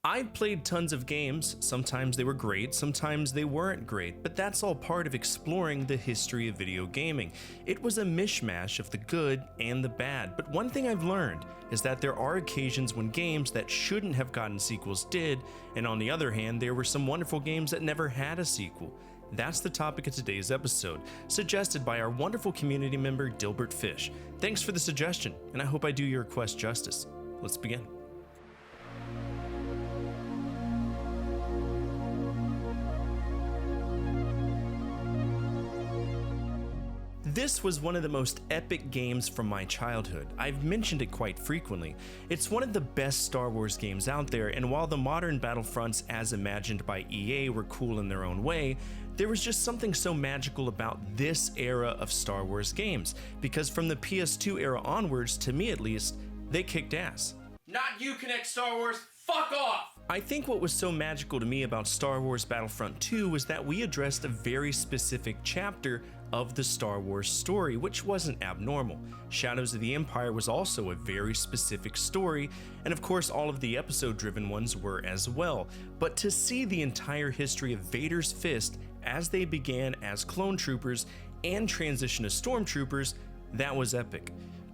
I've played tons of games, sometimes they were great, sometimes they weren't great, but that's all part of exploring the history of video gaming. It was a mishmash of the good and the bad, but one thing I've learned is that there are occasions when games that shouldn't have gotten sequels did, and on the other hand, there were some wonderful games that never had a sequel. That's the topic of today's episode, suggested by our wonderful community member Dilbert Fish. Thanks for the suggestion, and I hope I do your request justice. Let's begin. This was one of the most epic games from my childhood. I've mentioned it quite frequently. It's one of the best Star Wars games out there, and while the modern Battlefronts as imagined by EA were cool in their own way, there was just something so magical about this era of Star Wars games, because from the PS2 era onwards, to me at least, they kicked ass. Not you, Connect Star Wars, fuck off! I think what was so magical to me about Star Wars Battlefront 2 was that we addressed a very specific chapter of the Star Wars story, which wasn't abnormal. Shadows of the Empire was also a very specific story, and of course all of the episode-driven ones were as well. But to see the entire history of Vader's Fist as they began as clone troopers and transition to stormtroopers, that was epic.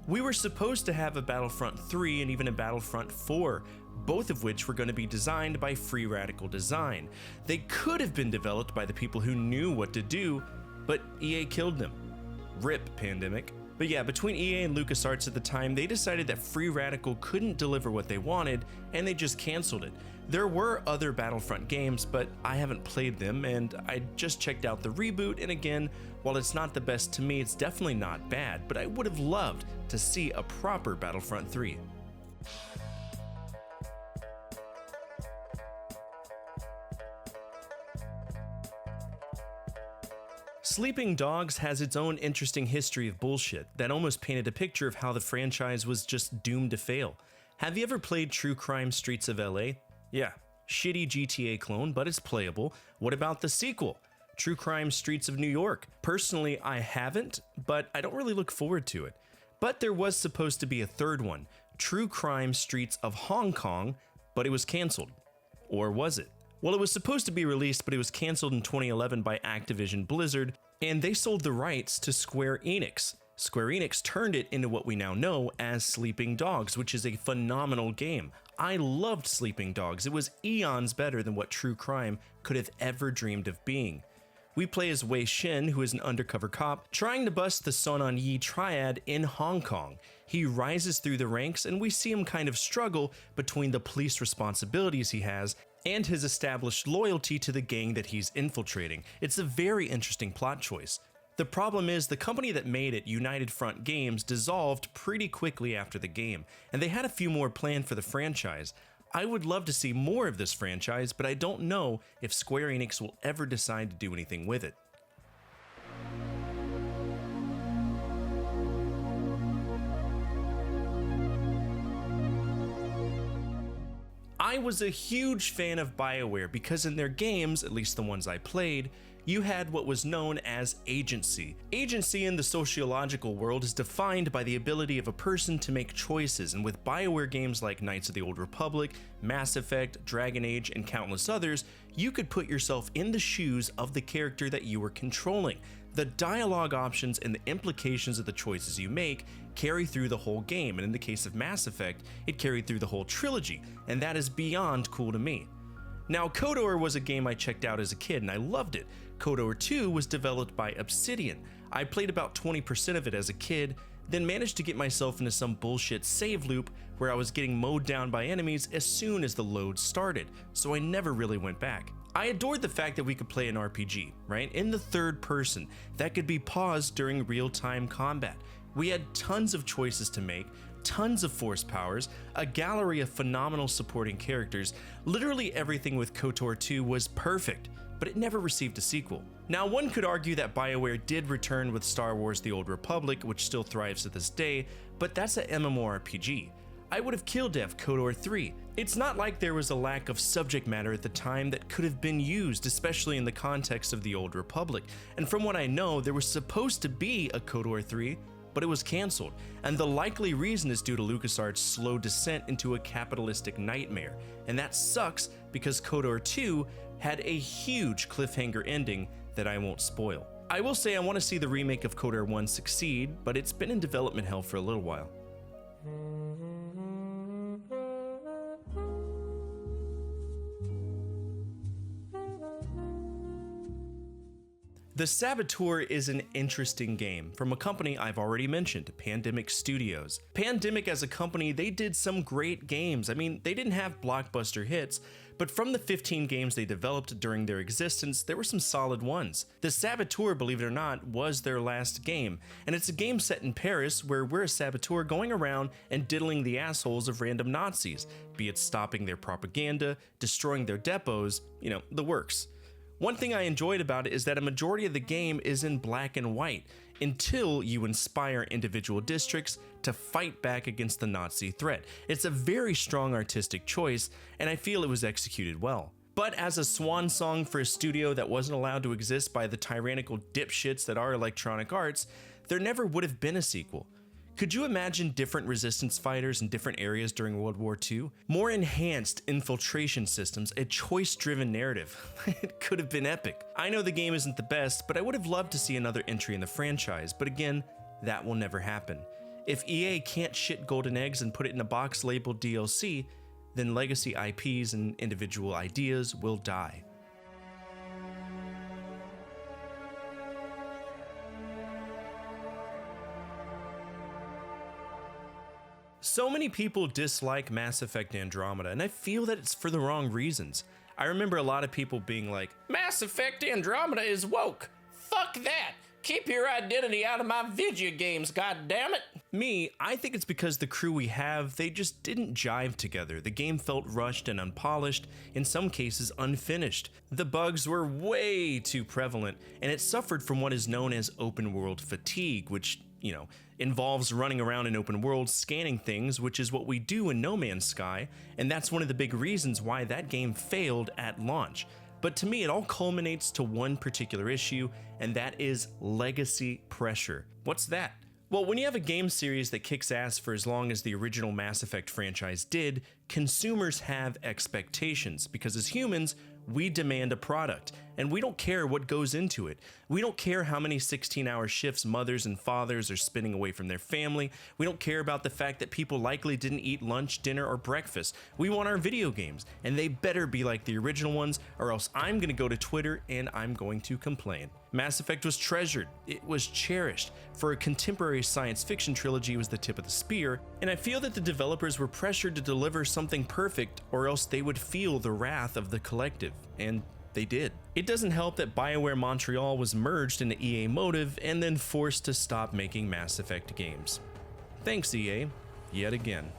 We were supposed to have a Battlefront 3 and even a Battlefront 4, both of which were going to be designed by Free Radical Design. They could have been developed by the people who knew what to do, but EA killed them. RIP, pandemic. But yeah, between EA and LucasArts at the time, they decided that Free Radical couldn't deliver what they wanted, and they just canceled it. There were other Battlefront games, but I haven't played them, and I just checked out the reboot, and again, while it's not the best to me, it's definitely not bad, but I would have loved to see a proper Battlefront 3. Sleeping Dogs has its own interesting history of bullshit that almost painted a picture of how the franchise was just doomed to fail. Have you ever played True Crime Streets of LA? Yeah, shitty GTA clone, but it's playable. What about the sequel, True Crime Streets of New York? Personally, I haven't, but I don't really look forward to it. But there was supposed to be a third one, True Crime Streets of Hong Kong, but it was canceled. Or was it? Well, it was supposed to be released, but it was canceled in 2011 by Activision Blizzard, and they sold the rights to Square Enix. Square Enix turned it into what we now know as Sleeping Dogs, which is a phenomenal game. I loved Sleeping Dogs. It was eons better than what True Crime could have ever dreamed of being. We play as Wei Shin, who is an undercover cop, trying to bust the Sun On Yee triad in Hong Kong. He rises through the ranks, and we see him kind of struggle between the police responsibilities he has and his established loyalty to the gang that he's infiltrating. It's a very interesting plot choice. The problem is, the company that made it, United Front Games, dissolved pretty quickly after the game, and they had a few more planned for the franchise. I would love to see more of this franchise, but I don't know if Square Enix will ever decide to do anything with it. I was a huge fan of BioWare because in their games, at least the ones I played, you had what was known as agency. Agency in the sociological world is defined by the ability of a person to make choices, and with BioWare games like Knights of the Old Republic, Mass Effect, Dragon Age, and countless others, you could put yourself in the shoes of the character that you were controlling. The dialogue options and the implications of the choices you make carry through the whole game, and in the case of Mass Effect, it carried through the whole trilogy, and that is beyond cool to me. Now, KOTOR was a game I checked out as a kid and I loved it. KOTOR 2 was developed by Obsidian. I played about 20% of it as a kid, then managed to get myself into some bullshit save loop where I was getting mowed down by enemies as soon as the load started, so I never really went back. I adored the fact that we could play an RPG, right, in the third person, that could be paused during real-time combat. We had tons of choices to make, tons of force powers, a gallery of phenomenal supporting characters. Literally everything with KOTOR 2 was perfect, but it never received a sequel. Now, one could argue that BioWare did return with Star Wars The Old Republic, which still thrives to this day, but that's an MMORPG. I would have killed KOTOR 3. It's not like there was a lack of subject matter at the time that could have been used, especially in the context of The Old Republic, and from what I know, there was supposed to be a KOTOR 3, but it was cancelled, and the likely reason is due to LucasArts' slow descent into a capitalistic nightmare, and that sucks because KOTOR 2 had a huge cliffhanger ending that I won't spoil. I will say I want to see the remake of KOTOR 1 succeed, but it's been in development hell for a little while. The Saboteur is an interesting game from a company I've already mentioned, Pandemic Studios. Pandemic as a company, they did some great games. I mean, they didn't have blockbuster hits, but from the 15 games they developed during their existence, there were some solid ones. The Saboteur, believe it or not, was their last game, and it's a game set in Paris where we're a saboteur going around and diddling the assholes of random Nazis, be it stopping their propaganda, destroying their depots, the works. One thing I enjoyed about it is that a majority of the game is in black and white, until you inspire individual districts to fight back against the Nazi threat. It's a very strong artistic choice, and I feel it was executed well. But as a swan song for a studio that wasn't allowed to exist by the tyrannical dipshits that are Electronic Arts, there never would have been a sequel. Could you imagine different resistance fighters in different areas during World War II? More enhanced infiltration systems, a choice-driven narrative. It could have been epic. I know the game isn't the best, but I would have loved to see another entry in the franchise, but again, that will never happen. If EA can't shit golden eggs and put it in a box labeled DLC, then legacy IPs and individual ideas will die. So many people dislike Mass Effect Andromeda, and I feel that it's for the wrong reasons. I remember a lot of people being like, Mass Effect Andromeda is woke. Fuck that. Keep your identity out of my video games, goddammit. Me, I think it's because the crew we have, they just didn't jive together. The game felt rushed and unpolished, in some cases unfinished. The bugs were way too prevalent, and it suffered from what is known as open world fatigue, which, involves running around in open world scanning things, which is what we do in No Man's Sky, and that's one of the big reasons why that game failed at launch. But to me, it all culminates to one particular issue, and that is legacy pressure. What's that? Well, when you have a game series that kicks ass for as long as the original Mass Effect franchise did, consumers have expectations, because as humans, we demand a product, and we don't care what goes into it. We don't care how many 16-hour shifts mothers and fathers are spending away from their family. We don't care about the fact that people likely didn't eat lunch, dinner, or breakfast. We want our video games, and they better be like the original ones, or else I'm gonna go to Twitter and I'm going to complain. Mass Effect was treasured, it was cherished. For a contemporary science fiction trilogy, it was the tip of the spear, and I feel that the developers were pressured to deliver something perfect, or else they would feel the wrath of the collective, and they did. It doesn't help that BioWare Montreal was merged into EA Motive and then forced to stop making Mass Effect games. Thanks, EA, yet again.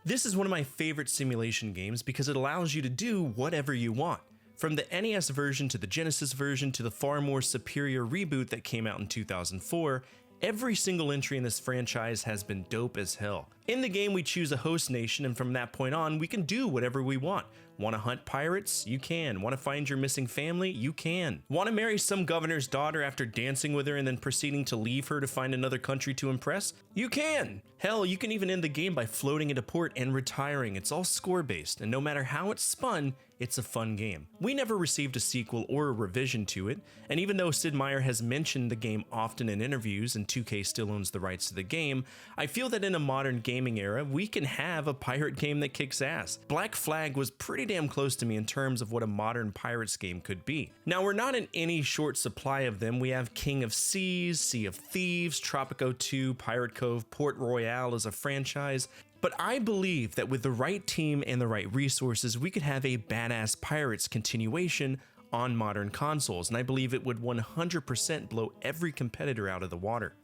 This is one of my favorite simulation games because it allows you to do whatever you want. From the NES version to the Genesis version to the far more superior reboot that came out in 2004, every single entry in this franchise has been dope as hell. In the game, we choose a host nation, and from that point on, we can do whatever we want. Want to hunt pirates? You can. Want to find your missing family? You can. Want to marry some governor's daughter after dancing with her and then proceeding to leave her to find another country to impress? You can. Hell, you can even end the game by floating into port and retiring. It's all score-based, and no matter how it's spun, it's a fun game. We never received a sequel or a revision to it, and even though Sid Meier has mentioned the game often in interviews and 2K still owns the rights to the game, I feel that in a modern gaming era, we can have a pirate game that kicks ass. Black Flag was pretty damn close to me in terms of what a modern Pirates game could be. Now, we're not in any short supply of them. We have King of Seas, Sea of Thieves, Tropico 2, Pirate Cove, Port Royale as a franchise, but I believe that with the right team and the right resources, we could have a badass Pirates continuation on modern consoles, and I believe it would 100% blow every competitor out of the water.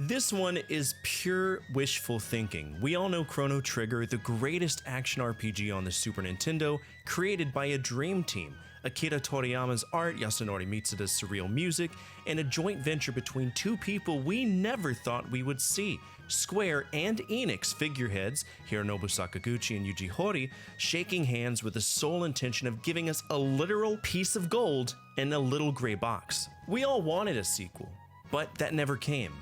This one is pure wishful thinking. We all know Chrono Trigger, the greatest action RPG on the Super Nintendo, created by a dream team. Akira Toriyama's art, Yasunori Mitsuda's surreal music, and a joint venture between two people we never thought we would see. Square and Enix figureheads, Hironobu Sakaguchi and Yuji Horii, shaking hands with the sole intention of giving us a literal piece of gold in a little gray box. We all wanted a sequel, but that never came.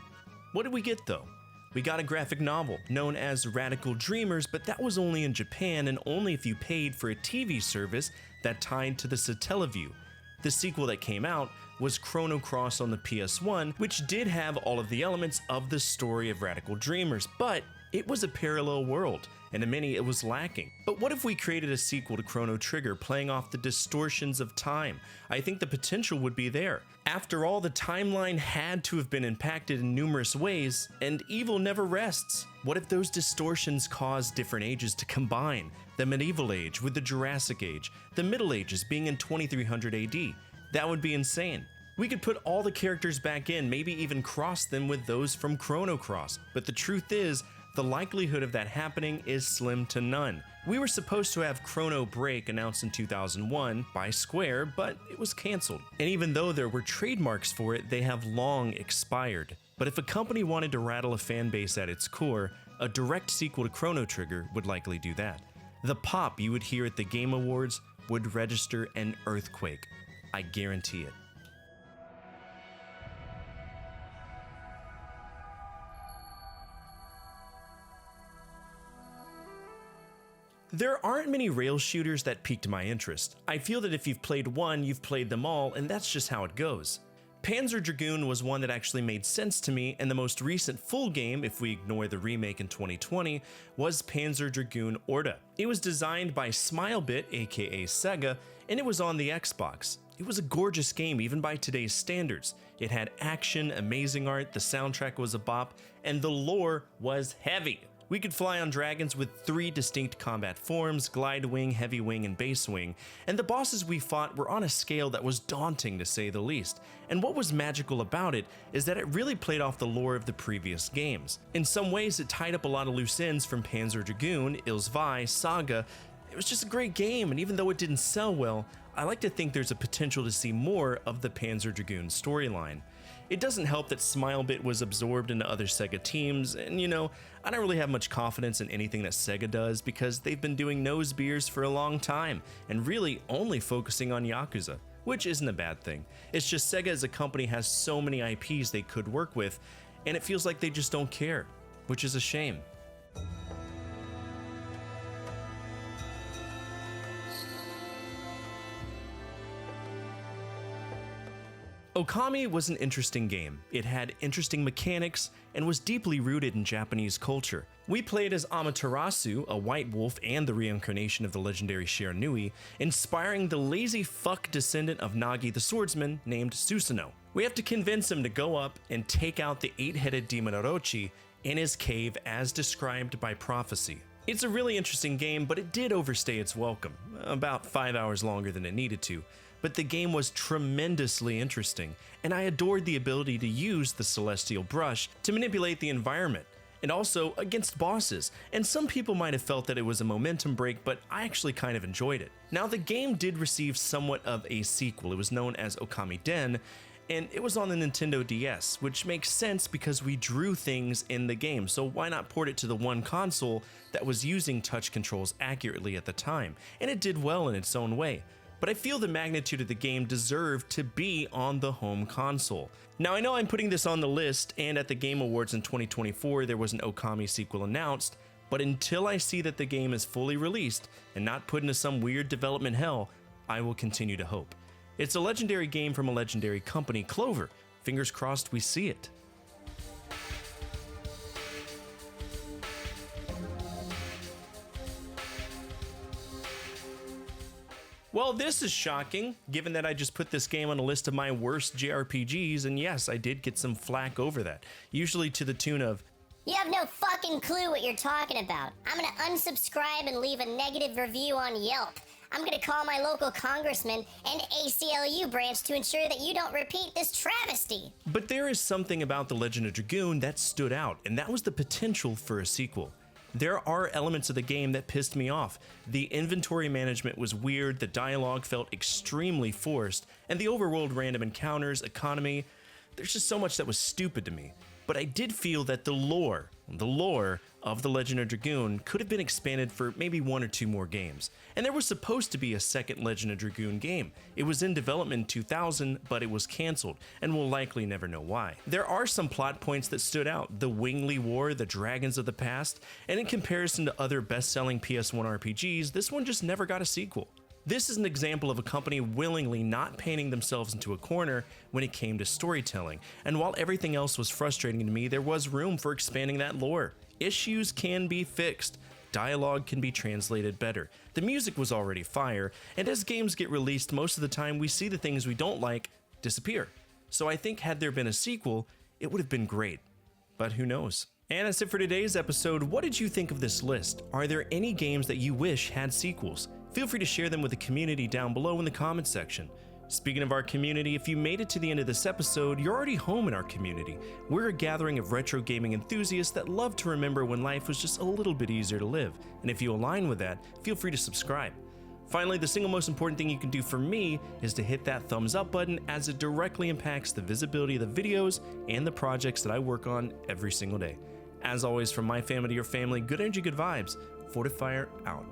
What did we get though? We got a graphic novel known as Radical Dreamers, but that was only in Japan and only if you paid for a TV service that tied to the Satellaview. The sequel that came out was Chrono Cross on the PS1, which did have all of the elements of the story of Radical Dreamers, but it was a parallel world, and in many it was lacking. But what if we created a sequel to Chrono Trigger playing off the distortions of time? I think the potential would be there. After all, the timeline had to have been impacted in numerous ways, and evil never rests. What if those distortions caused different ages to combine? The medieval age with the Jurassic Age, the Middle Ages being in 2300 AD. That would be insane. We could put all the characters back in, maybe even cross them with those from Chrono Cross, but the truth is, the likelihood of that happening is slim to none. We were supposed to have Chrono Break announced in 2001 by Square, but it was cancelled. And even though there were trademarks for it, they have long expired. But if a company wanted to rattle a fan base at its core, a direct sequel to Chrono Trigger would likely do that. The pop you would hear at the Game Awards would register an earthquake. I guarantee it. There aren't many rail shooters that piqued my interest. I feel that if you've played one, you've played them all, and that's just how it goes. Panzer Dragoon was one that actually made sense to me, and the most recent full game, if we ignore the remake in 2020, was Panzer Dragoon Orta. It was designed by Smilebit, aka Sega, and it was on the Xbox. It was a gorgeous game even by today's standards. It had action, amazing art, the soundtrack was a bop, and the lore was heavy. We could fly on dragons with 3 distinct combat forms, glide wing, heavy wing, and base wing, and the bosses we fought were on a scale that was daunting to say the least. And what was magical about it is that it really played off the lore of the previous games. In some ways it tied up a lot of loose ends from Panzer Dragoon, Ilsvi, Saga. It was just a great game, and even though it didn't sell well, I like to think there's a potential to see more of the Panzer Dragoon storyline. It doesn't help that Smilebit was absorbed into other Sega teams, and you know, I don't really have much confidence in anything that Sega does because they've been doing nose beers for a long time, and really only focusing on Yakuza, which isn't a bad thing. It's just Sega as a company has so many IPs they could work with, and it feels like they just don't care, which is a shame. Okami was an interesting game. It had interesting mechanics and was deeply rooted in Japanese culture. We played as Amaterasu, a white wolf and the reincarnation of the legendary Shiranui, inspiring the lazy fuck descendant of Nagi the swordsman named Susanoo. We have to convince him to go up and take out the 8-headed demon Orochi in his cave as described by prophecy. It's a really interesting game, but it did overstay its welcome, about 5 hours longer than it needed to. But the game was tremendously interesting, and I adored the ability to use the celestial brush to manipulate the environment, and also against bosses, and some people might have felt that it was a momentum break, but I actually kind of enjoyed it. Now the game did receive somewhat of a sequel. It was known as Okami Den, and it was on the Nintendo DS, which makes sense because we drew things in the game, so why not port it to the one console that was using touch controls accurately at the time, and it did well in its own way. But I feel the magnitude of the game deserved to be on the home console. Now I know I'm putting this on the list, and at the Game Awards in 2024 there was an Okami sequel announced, but until I see that the game is fully released and not put into some weird development hell, I will continue to hope. It's a legendary game from a legendary company, Clover. Fingers crossed we see it. Well, this is shocking, given that I just put this game on a list of my worst JRPGs, and yes, I did get some flack over that, usually to the tune of, "You have no fucking clue what you're talking about. I'm gonna unsubscribe and leave a negative review on Yelp. I'm gonna call my local congressman and ACLU branch to ensure that you don't repeat this travesty. But there is something about The Legend of Dragoon that stood out, and that was the potential for a sequel. There are elements of the game that pissed me off. The inventory management was weird, the dialogue felt extremely forced, and the overworld random encounters, economy, there's just so much that was stupid to me. But I did feel that the lore of The Legend of Dragoon could have been expanded for maybe 1 or 2 more games. And there was supposed to be a second Legend of Dragoon game. It was in development in 2000, but it was cancelled, and we'll likely never know why. There are some plot points that stood out: the Wingly War, the Dragons of the Past, and in comparison to other best-selling PS1 RPGs, this one just never got a sequel. This is an example of a company willingly not painting themselves into a corner when it came to storytelling, and while everything else was frustrating to me, there was room for expanding that lore. Issues can be fixed, dialogue can be translated better, the music was already fire, and as games get released, most of the time we see the things we don't like disappear. So I think had there been a sequel, it would have been great. But who knows? And that's it for today's episode. What did you think of this list? Are there any games that you wish had sequels? Feel free to share them with the community down below in the comments section. Speaking of our community, if you made it to the end of this episode, you're already home in our community. We're a gathering of retro gaming enthusiasts that love to remember when life was just a little bit easier to live. And if you align with that, feel free to subscribe. Finally, the single most important thing you can do for me is to hit that thumbs up button, as it directly impacts the visibility of the videos and the projects that I work on every single day. As always, from my family to your family, good energy, good vibes. Fortefyre out.